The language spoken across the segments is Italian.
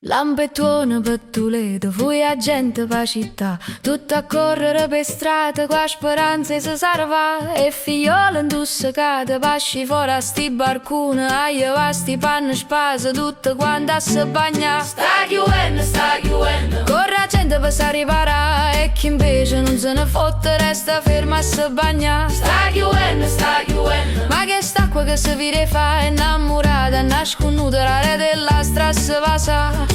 Lampettone per Toledo, fui a gente pa' città, tutto a correre per strada, qua speranza si salva. E figliolo intussicate, pasci fuori a sti barcuni, a llevare sti panni spasa, tutte quante a se bagna. Sta chiuendo, corre la gente per sa riparare, e chi invece non se ne fotte resta ferma a se bagna. Sta chiuendo, ma che st'acqua che si vire fa, innamorata, nasconuta, la rete della strada passa.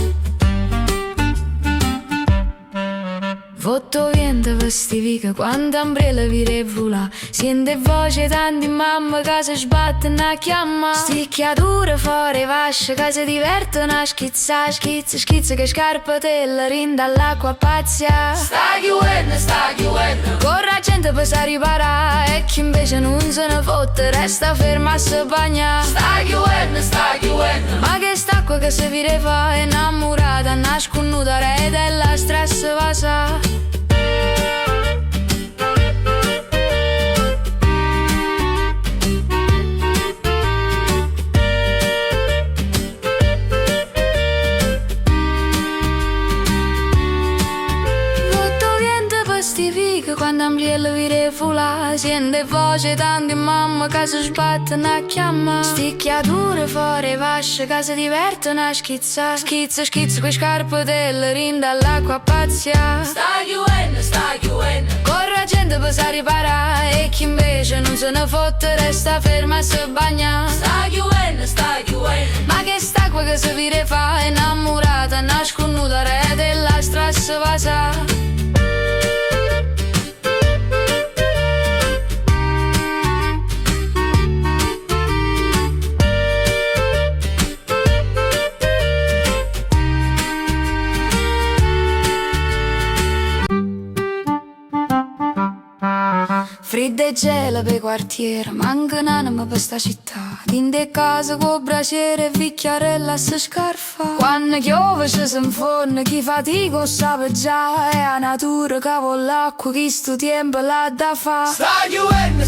Votto vento per sti vica, quando ombrella vire vola, sente voce tanti mamma che si sbattono a chiamare. Sti creature fuori vasce che si divertono a schizzare, schizza che scarpatella rinda all'acqua pazzia. Sta chiuendo, corre la gente per sa riparare, e chi invece non se ne fotte resta ferma a se bagna. Sta chiuendo, ma che st'acqua che si vire fa, innamorata, nasconuta, re della stress passa. Quando ambriella vire fula, sente voce tanti mamma che si sbattono a chiamare. Sti creature fuori vasce che si divertono a schizzare, schizza quei scarpatelle rinda all'acqua pazzia. Sta chiuendo, corre la gente per sa riparare, e chi invece non se ne fotte resta ferma a se bagna. Sta chiuendo, ma che st'acqua che si vire fa, innamorata, nasconuta, re della strada passa. Fredda e gela per quartiere, manca un'anima per sta città. Dinte casa con braciere e vicchiarella si scarfa. Quando piove ci si infonde, chi fatica sa già. È la natura che vuole l'acqua, chi sto tempo l'ha da fa. Sta chiuendo,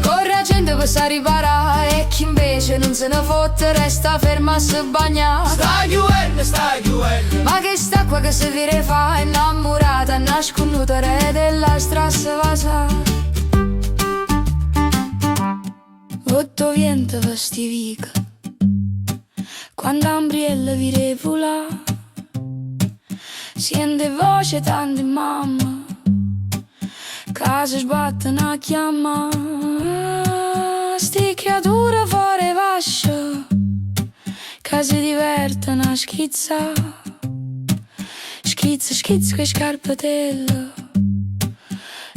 corre la gente per sa riparare, e chi invece non se ne fotte resta ferma a se bagna. sta chiuendo, ma che st'acqua che si vire fa, innamorata, nasconuta, re della strada passa. Votto vento per sti vica, quando ombriella vire vola, sente voce tanti mamma che si sbattono a chiamare. Sti creature fuori vasce che si divertono a schizzare, schizza quei scarpatelle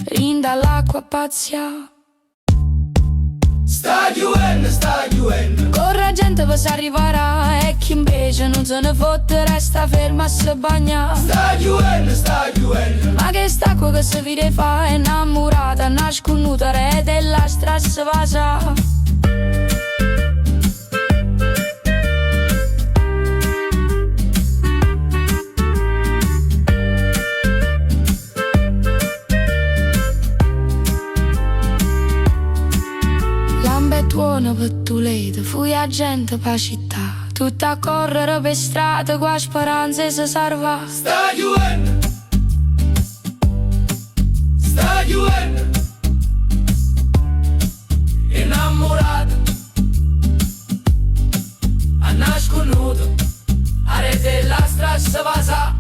rinda all'acqua pazzia. sta chiuendo, corre la gente per sa riparare, e chi invece non se ne fotte resta ferma a se bagna. sta chiuendo, ma che st'acqua che si vire fa, innamorata, nasconuta, re della strada passa. Lampettone per Toledo, fui a gente pa' città, tutta a correre per strada, qua speranza si salva. sta chiuendo, innamorata, a nasconuto, a rete della strada passa.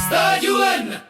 Sta chiuendo,